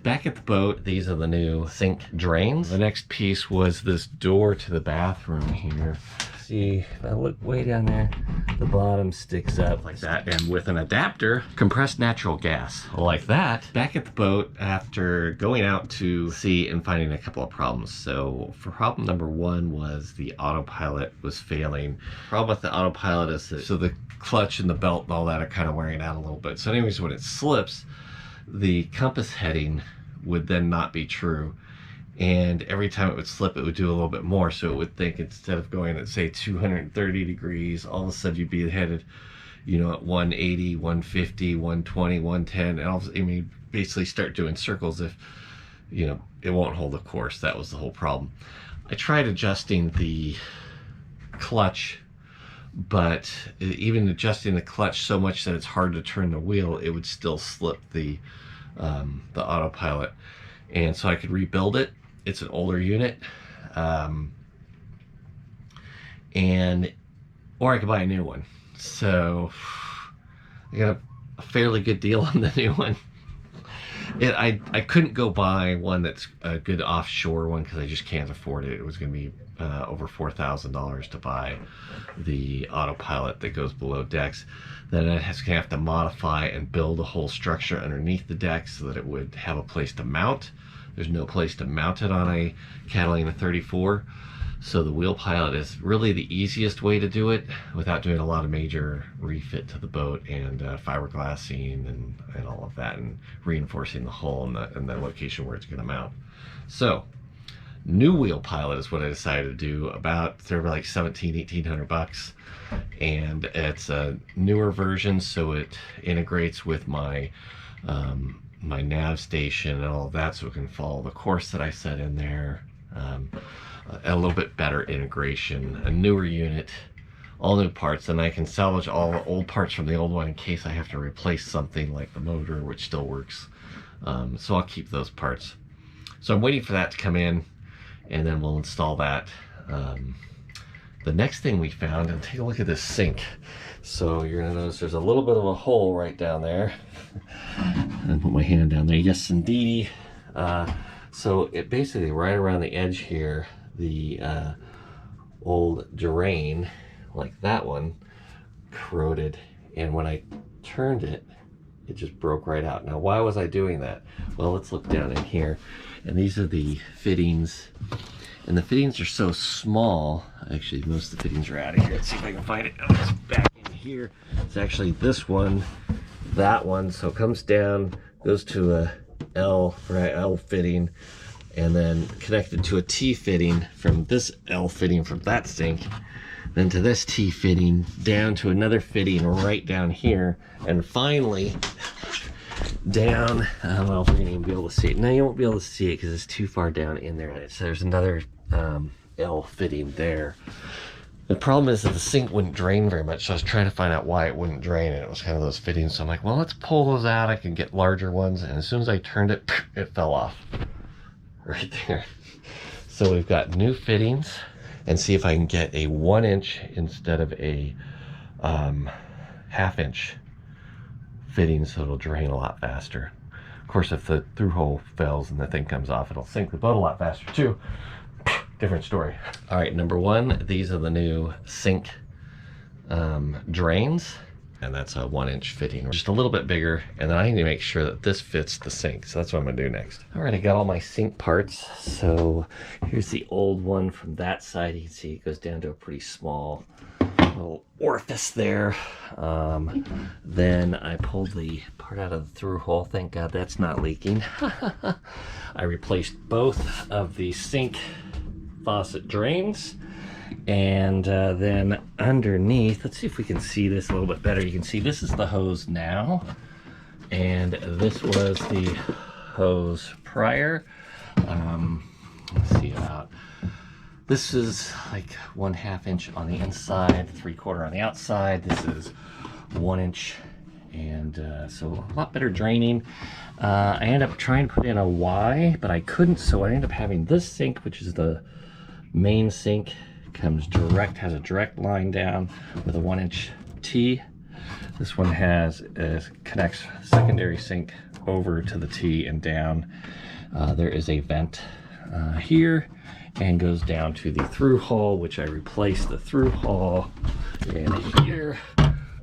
back at the boat, these are the new sink drains. The next piece was this door to the bathroom here. See, if I look way down there, the bottom sticks up like that, and with an adapter, compressed natural gas like that. Back at the boat after going out to sea and finding a couple of problems. So for problem number one was the autopilot was failing. Problem with the autopilot is that, so the clutch and the belt and all that are kind of wearing out a little bit. So anyways, when it slips, the compass heading would then not be true. And every time it would slip, it would do a little bit more. So it would think instead of going at, say, 230 degrees, all of a sudden you'd be headed, you know, at 180, 150, 120, 110. And all of a sudden, I mean, basically start doing circles if, you know, it won't hold the course. That was the whole problem. I tried adjusting the clutch, but even adjusting the clutch so much that it's hard to turn the wheel, it would still slip the autopilot. And so I could rebuild it. It's an older unit, or I could buy a new one. So I got a fairly good deal on the new one. I couldn't go buy one that's a good offshore one because I just can't afford it. It was going to be over $4,000 to buy the autopilot that goes below decks. Then I have to modify and build a whole structure underneath the deck so that it would have a place to mount. There's no place to mount it on a Catalina 34. So the wheel pilot is really the easiest way to do it without doing a lot of major refit to the boat and fiberglassing and all of that, and reinforcing the hull and the location where it's going to mount. So new wheel pilot is what I decided to do. They're like $1,700-1,800, and it's a newer version, so it integrates with my my nav station and all of that, so it can follow the course that I set in there. A little bit better integration, a newer unit, all new parts, and I can salvage all the old parts from the old one in case I have to replace something like the motor, which still works. So I'll keep those parts. So I'm waiting for that to come in, and then we'll install that. The next thing we found, and take a look at this sink. So you're gonna notice there's a little bit of a hole right down there. And put my hand down there. Yes, indeedy. So it basically right around the edge here, the old drain, like that one, corroded, and when I turned it, it just broke right out. Now, why was I doing that? Well, let's look down in here, and these are the fittings, and the fittings are so small. Actually, most of the fittings are out of here. Let's see if I can find it. Oh, it's back in here. It's actually this one, that one, so it comes down, goes to a L fitting, and then connected to a T fitting from this L fitting from that sink, then to this T fitting, down to another fitting right down here, and finally down, I don't know if we're gonna even be able to see it. No, you won't be able to see it because it's too far down in there. So there's another L fitting there. The problem is that the sink wouldn't drain very much, so I was trying to find out why it wouldn't drain, and it was kind of those fittings. So I'm like, well, let's pull those out. I can get larger ones, and as soon as I turned it, it fell off right there. So we've got new fittings, and see if I can get a 1 inch instead of a 1/2 inch fitting, so it'll drain a lot faster. Of course, if the through hole fails and the thing comes off, it'll sink the boat a lot faster too. Different story. All right, number one, these are the new sink drains, and that's a 1 inch fitting, just a little bit bigger, and then I need to make sure that this fits the sink, so that's what I'm gonna do next. All right, I got all my sink parts. So here's the old one from that side. You can see it goes down to a pretty small little orifice there. Then I pulled the part out of the through hole. Thank God that's not leaking. I replaced both of the sink faucet drains, and then underneath, let's see if we can see this a little bit better. You can see this is the hose now, and this was the hose prior. Let's see about, this is like 1/2 inch on the inside, 3/4 on the outside. This is 1 inch, and so a lot better draining. I ended up trying to put in a Y, but I couldn't, so I ended up having this sink, which is the main sink, comes direct, has a direct line down with a 1 inch T, This one connects secondary sink over to the T and down. There is a vent here and goes down to the through hole, which I replaced the through hole in here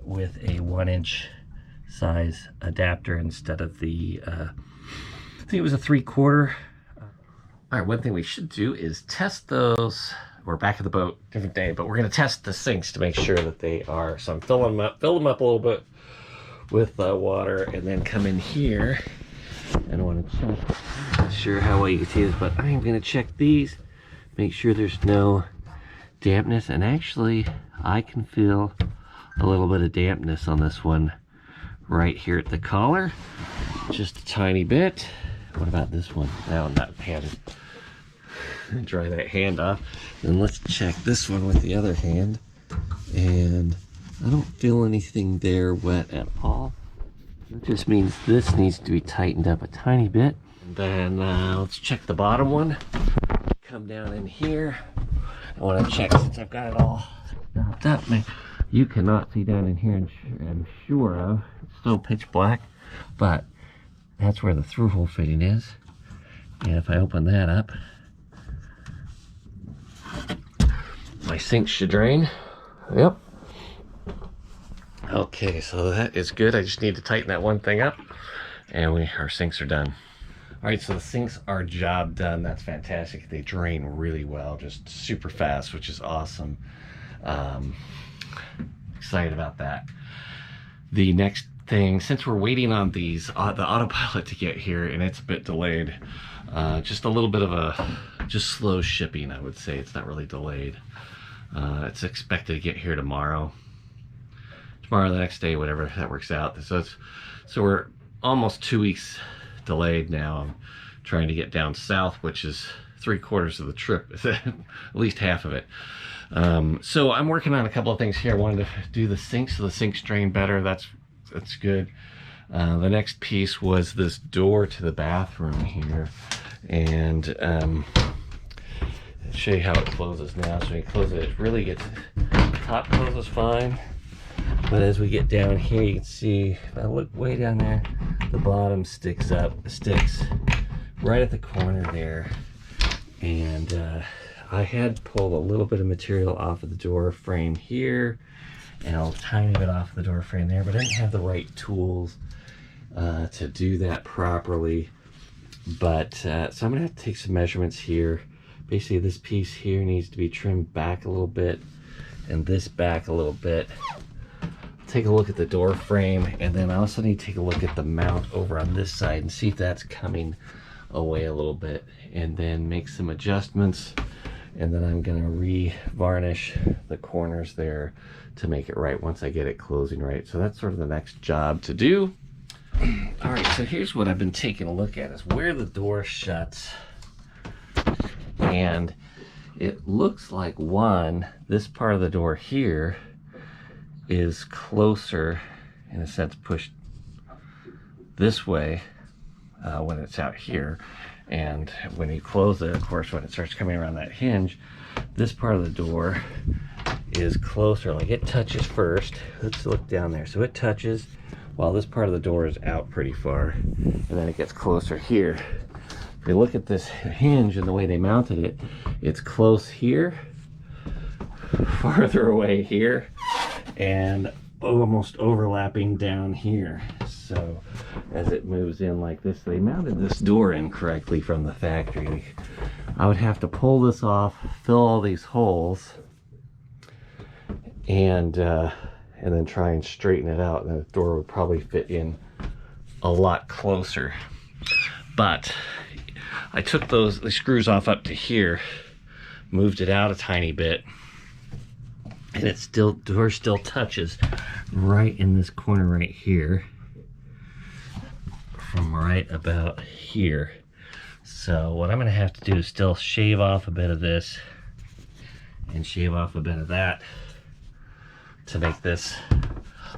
with a 1-inch size adapter instead of the I think it was a 3/4. All right, one thing we should do is test those. We're back at the boat, different day, but we're going to test the sinks to make sure that they are. So I'm fill them up a little bit with water, and then come in here and I want to check. I'm not sure how well you can see this, but I'm going to check these, make sure there's no dampness. And actually, I can feel a little bit of dampness on this one right here at the collar, just a tiny bit. What about this one? No, not hand. Dry that hand off. And let's check this one with the other hand. And I don't feel anything there wet at all. That just means this needs to be tightened up a tiny bit. And then let's check the bottom one. Come down in here. I want to check, since I've got it all stopped up. You cannot see down in here, I'm sure of. It's still pitch black, but that's where the through hole fitting is. And if I open that up, my sink should drain. Yep. Okay, so that is good. I just need to tighten that one thing up, and our sinks are done. All right, so the sinks are job done. That's fantastic. They drain really well, just super fast, which is awesome. Excited about that. The next thing, since we're waiting on the Autopilot to get here, and it's a bit delayed, just a little bit of just slow shipping, I would say. It's not really delayed. It's expected to get here tomorrow, the next day, whatever that works out. So we're almost 2 weeks delayed now. I'm trying to get down south, which is 3/4 of the trip, at least half of it. So I'm working on a couple of things here. I wanted to do the sinks so the sinks drain better. That's good. The next piece was this door to the bathroom here, and show you how it closes now. So when you close it, it really gets, top closes fine, but as we get down here, you can see, if I look way down there, the bottom sticks right at the corner there. And I had pulled a little bit of material off of the door frame here and a tiny bit off of the door frame there, but I didn't have the right tools to do that properly. But so I'm gonna have to take some measurements here. Basically, this piece here needs to be trimmed back a little bit, and this back a little bit. Take a look at the door frame, and then I also need to take a look at the mount over on this side and see if that's coming away a little bit, and then make some adjustments. And then I'm gonna re-varnish the corners there to make it right once I get it closing right. So that's sort of the next job to do. All right, so here's what I've been taking a look at, is where the door shuts. And it looks like this part of the door here is closer, in a sense, pushed this way when it's out here. And when you close it, of course, when it starts coming around that hinge, this part of the door is closer. Like, it touches first. Let's look down there. So it touches while this part of the door is out pretty far, and then it gets closer here. If you look at this hinge and the way they mounted it, it's close here, farther away here, and almost overlapping down here. So as it moves in like this, they mounted this door incorrectly from the factory. I would have to pull this off, fill all these holes, and then try and straighten it out, and the door would probably fit in a lot closer. But I took the screws off up to here, moved it out a tiny bit, and door still touches right in this corner right here, from right about here. So what I'm gonna have to do is still shave off a bit of this and shave off a bit of that to make this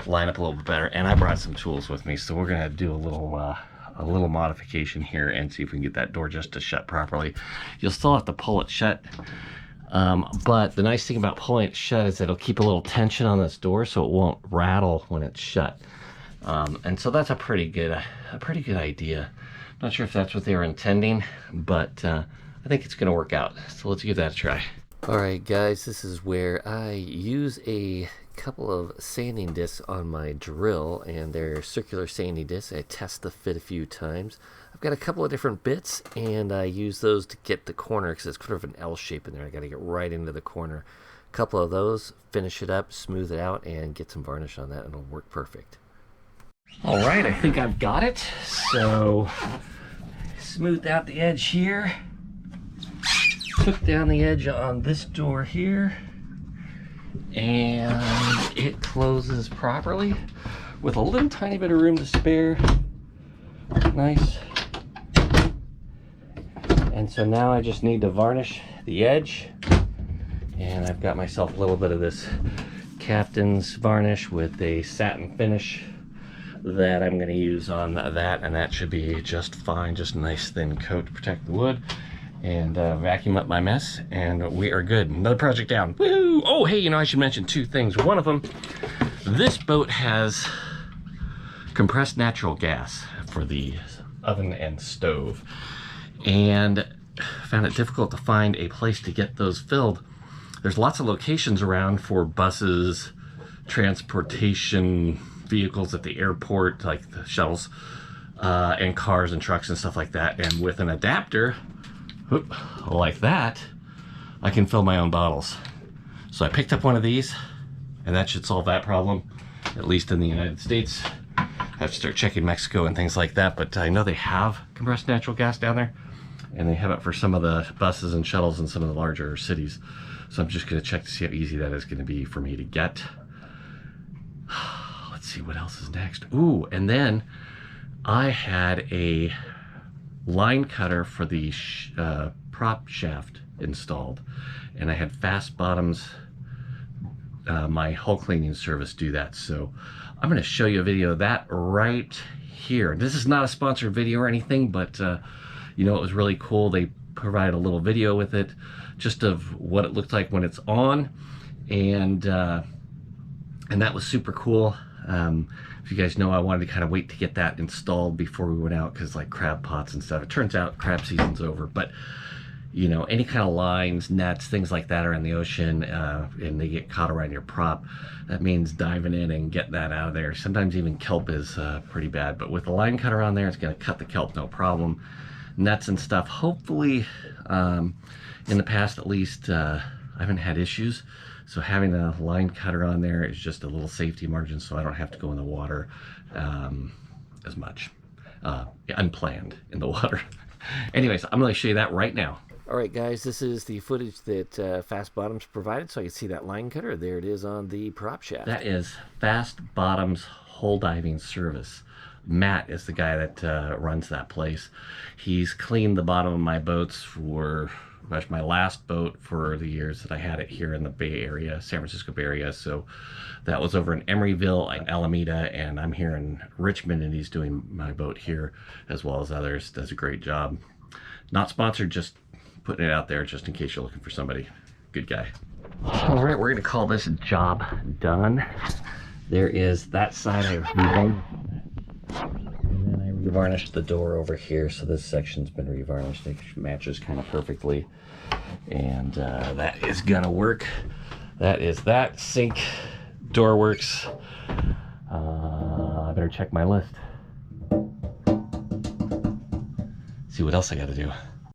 line up a little bit better. And I brought some tools with me, so we're gonna do a little modification here and see if we can get that door just to shut properly. You'll still have to pull it shut But the nice thing about pulling it shut is that it'll keep a little tension on this door so it won't rattle when it's shut. And so that's a pretty good idea. Not sure if that's what they were intending, but I think it's going to work out. So let's give that a try. All right, guys, this is where I use a couple of sanding discs on my drill, and they're circular sanding discs. I test the fit a few times. I've got a couple of different bits, and I use those to get the corner because it's kind of an L shape in there. I got to get right into the corner. A couple of those, finish it up, smooth it out, and get some varnish on that, and it'll work perfect. All right, I think I've got it. So, smoothed out the edge here. Took down the edge on this door here. And it closes properly with a little tiny bit of room to spare. Nice. And so now I just need to varnish the edge. And I've got myself a little bit of this Captain's varnish with a satin finish that I'm going to use on that, and that should be just fine. Just a nice thin coat to protect the wood, and vacuum up my mess, and we are good. Another project down. Woohoo! Oh, hey, you know, I should mention two things. One of them, this boat has compressed natural gas for the oven and stove, and found it difficult to find a place to get those filled. There's lots of locations around for buses, transportation vehicles at the airport, like the shuttles, and cars and trucks and stuff like that. And with an adapter, whoop, like that, I can fill my own bottles. So I picked up one of these, and that should solve that problem, at least in the United States. I have to start checking Mexico and things like that, but I know they have compressed natural gas down there, and they have it for some of the buses and shuttles in some of the larger cities. So I'm just going to check to see how easy that is going to be for me to get. Let's see what else is next. Ooh, and then I had a line cutter for the prop shaft installed, and I had Fast Bottoms, my hull cleaning service, do that. So I'm going to show you a video of that right here. This is not a sponsored video or anything, but you know, it was really cool. They provide a little video with it, just of what it looked like when it's on, and that was super cool. If you guys know, I wanted to kind of wait to get that installed before we went out, because like crab pots and stuff, it turns out crab season's over, but you know, any kind of lines, nets, things like that are in the ocean, and they get caught around your prop. That means diving in and getting that out of there. Sometimes even kelp is pretty bad, but with the line cutter on there, it's going to cut the kelp no problem. Nets and stuff, hopefully, in the past at least, I haven't had issues. So having a line cutter on there is just a little safety margin, so I don't have to go in the water as much, unplanned in the water. Anyways, I'm going to show you that right now. All right, guys, this is the footage that Fast Bottoms provided, so I can see that line cutter. There it is on the prop shaft. That is Fast Bottoms Hull Diving Service. Matt is the guy that runs that place. He's cleaned the bottom of my boats for my last boat for the years that I had it here in the Bay Area, San Francisco Bay Area. So that was over in Emeryville and Alameda, and I'm here in Richmond, and he's doing my boat here as well as others. Does a great job. Not sponsored, just putting it out there just in case you're looking for somebody. Good guy. All right, we're gonna call this job done. There is that side I revarnished, and then I revarnished the door over here, so this section's been revarnished. It matches kind of perfectly, and that is gonna work. That is that. Sink, door works. I better check my list. See what else I gotta do.